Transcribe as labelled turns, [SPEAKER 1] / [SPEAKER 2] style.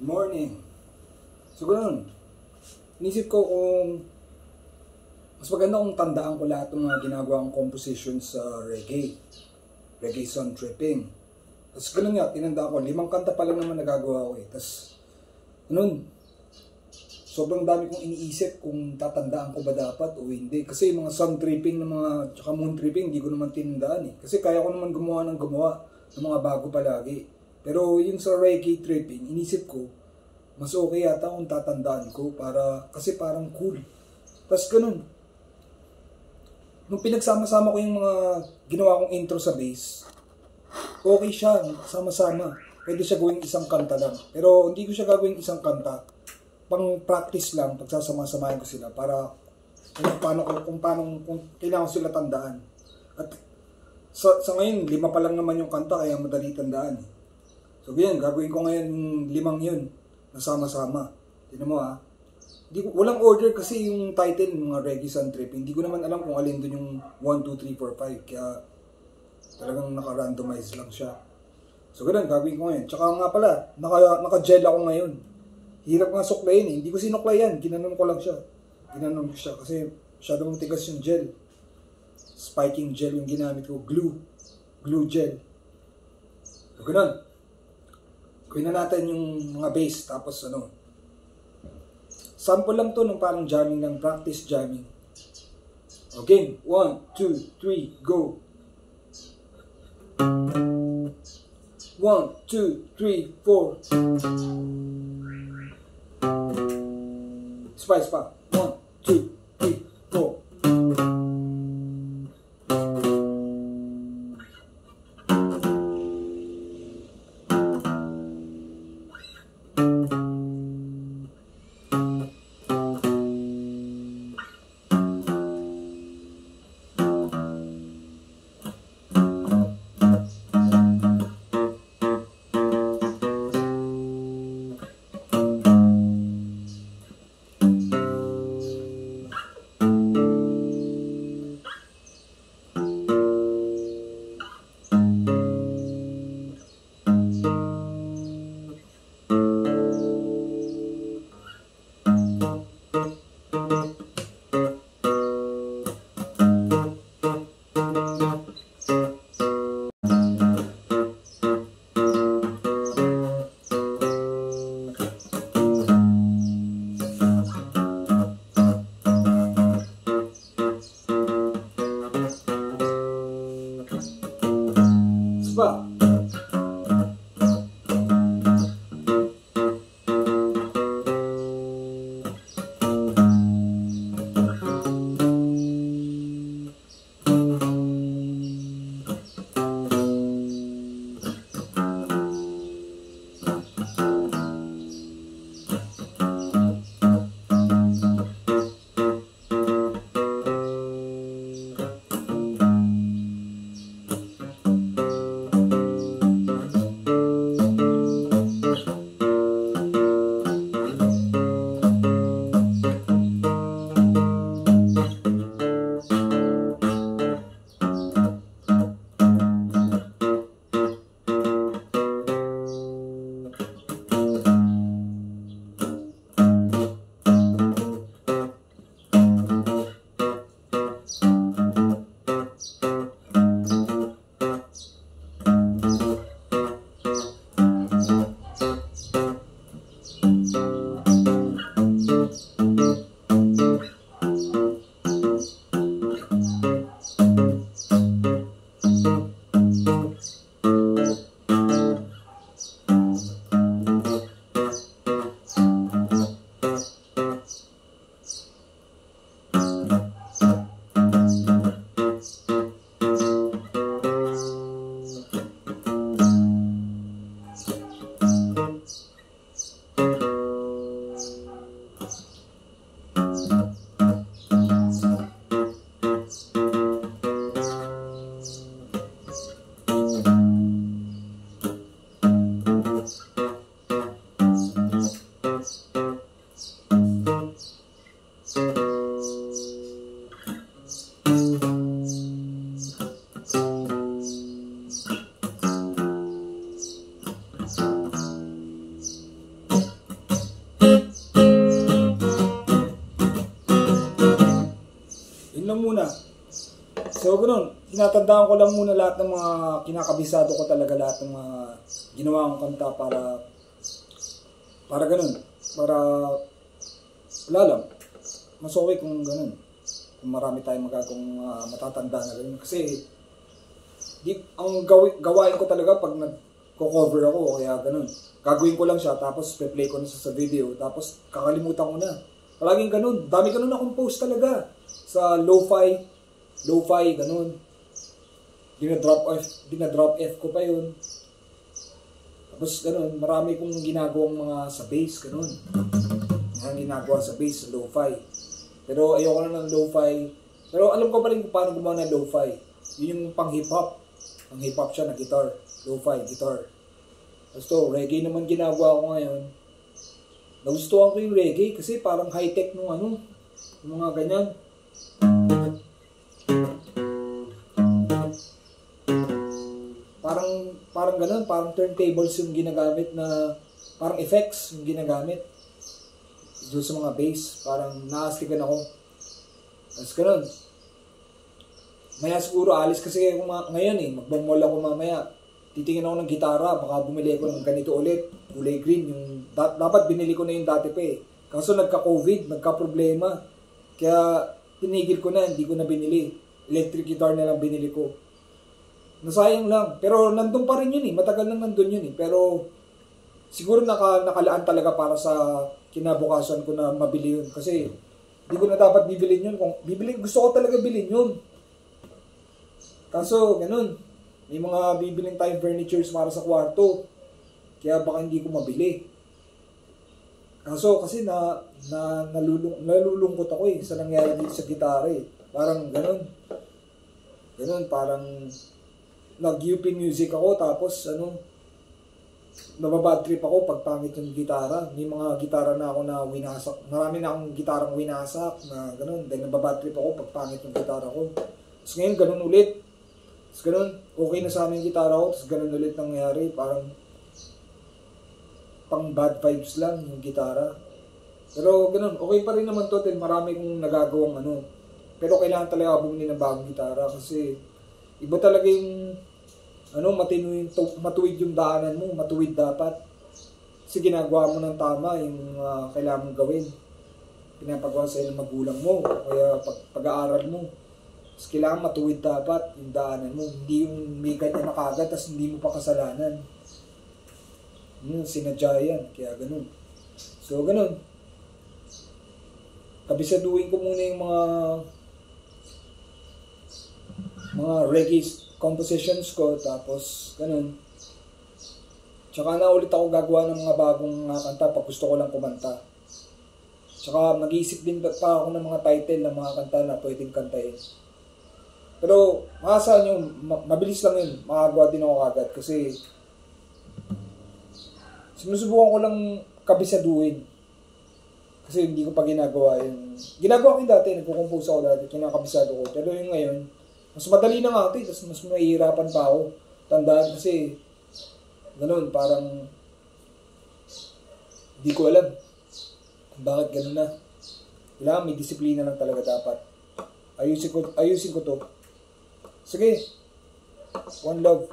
[SPEAKER 1] Morning. So, ganoon. Inisip ko kung mas maganda kung tandaan ko lahat ng mga ginagawa kong composition sa reggae. Reggae sound tripping. Tapos ganoon nga, tinanda ko. 5 kanta pa lang naman nagagawa ko eh. Tapos, ganoon. Sobrang dami kong iniisip kung tatandaan ko ba dapat o hindi. Kasi yung mga sound tripping, tsaka moon tripping, hindi ko naman tinandaan eh. Kasi kaya ko naman gumawa ng mga bago palagi. Pero yung sa reggae tripping, inisip ko, mas okay yata kung tatandaan ko kasi parang cool. Tapos ganun. Nung pinagsama-sama ko yung mga ginawa kong intro sa bass, okay siya, sama-sama. Pwede siya gawing isang kanta lang. Pero hindi ko siya gagawing isang kanta. Pang practice lang, pagsasama-samahin ko sila para kung kailangan ko sila tandaan. At sa ngayon, 5 pa lang naman yung kanta, kaya madali tandaan. So ganyan, gagawin ko ngayon 5 yun, nasama-sama. Tignan mo walang order kasi yung title ng mga reggae sound tripping. Hindi ko naman alam kung alin dun yung 1, 2, 3, 4, 5. Kaya talagang naka-randomize lang siya. So ganun, gagawin ko ngayon. Tsaka nga pala, naka-gel ako ngayon. Hirap nga suklayin eh. Hindi ko sinuklay yan. Ginanon ko lang siya. Ginanon ko siya kasi masyadong matigas yung gel. Spiking gel yung ginamit ko. Glue gel. So ganun. Gawin na natin yung mga bass. Tapos sample lang to ng parang jamming lang. Practice jamming. Okay. 1, 2, 3, go. 1, 2, 3, 4. Spice pa. 1, 2, 3, 4. Ba? muna. So, ganun. Tinatandaan ko lang muna lahat ng mga kinakabisado ko talaga, lahat ng mga ginawa kong kanta para ganun. Para, wala lang. Mas okay kung ganun. Kung marami tayong magagawang matatanda na ganun. Kasi, ang gawain ko talaga pag nagko-cover ako, kaya ganun. Gagawin ko lang siya, tapos play ko na sa video, tapos kakalimutan ko na. Palaging ganun. Dami ganun akong post talaga. Sa lo-fi, ganun. Dinadrop F ko pa yun. Tapos ganun, marami kong ginagawang mga sa bass, ganun. Ang ginagawa sa bass, lo-fi. Pero ayoko na ng lo-fi. Pero alam ko pa rin kung paano gumawa ng lo-fi. Yun yung pang hip-hop. Pang hip-hop siya na guitar. Lo-fi, guitar. Tapos to, reggae naman ginagawa ko ngayon. Nagustuhan ko yung reggae kasi parang high-tech nung yung mga ganyan. Parang ganun, parang turntables yung ginagamit na, parang effects yung ginagamit. Doon sa mga bass, parang naastigan ako. Tapos ganun. Maya siguro alis kasi ngayon magbamall ako mamaya. Titingin ako ng gitara, baka bumili ko ng ganito ulit, kulay green. Yung, dapat binili ko na yung dati pa eh. Kaso nagka-COVID, nagka-problema. Kaya tinigil ko na, hindi ko na binili. Electric guitar na lang binili ko. Nasayang lang. Pero nandun pa rin yun eh. Matagal nang nandun yun eh. Pero siguro nakalaan talaga para sa kinabukasan ko na mabili yun. Kasi hindi ko na dapat bibilin yun. Kung gusto ko talaga bilhin yun. Kaso ganun. May mga bibiling tayong furnitures para sa kwarto. Kaya baka hindi ko mabili. Kaso kasi nalulungkot ako eh sa nangyari dito sa gitara eh. Parang ganun. Ganun, parang nag-UP music ako tapos nababad trip ako pag pangit yung gitara. May mga gitara na ako na winasak. Marami na akong gitarang winasak na ganun. Dahil nababad trip ako pag pangit yung gitara ko. Tapos ngayon ganun ulit. Tapos ganun, okay na sa amin yung gitara ko. Tapos ganun ulit nangyari. Parang pang bad vibes lang yung gitara. Pero ganun, okay pa rin naman to. Dahil marami kong nagagawang Pero kailangan talaga bumili ng bagong gitara kasi iba talaga yung matuwid yung daanan mo, matuwid dapat. Kasi ginagawa mo ng tama yung kailangan mong gawin. Pinapagawa sa'yo ng magulang mo, kaya pag-aaral mo. Tapos kailangan matuwid dapat yung daanan mo. Hindi yung may ganyan na kagad, tapos hindi mo pa kasalanan. Sinadya yan, kaya ganun. So ganun. Kabisaduhin ko muna yung mga reggae compositions ko, tapos ganun. Tsaka na ulit ako gagawa ng mga bagong kanta pag gusto ko lang kumanta. Tsaka mag-iisip din pa ako ng mga title ng mga kanta na pwedeng kantahin. Pero makasaan yung mabilis lang yun, makagawa din ako agad kasi sinusubukan ko lang kabisaduhin. Kasi hindi ko pa ginagawa yung ginagawa ko yung dati, nagko-compose ako dati, kinakabisado ko. Pero yung ngayon, mas madali na nga ito, tapos mas mahihirapan pa ako. Tandaan kasi, ganun, parang, hindi ko alam kung bakit ganun na. Kailangan may disiplina lang talaga dapat. Ayusin ko to. Sige, one love.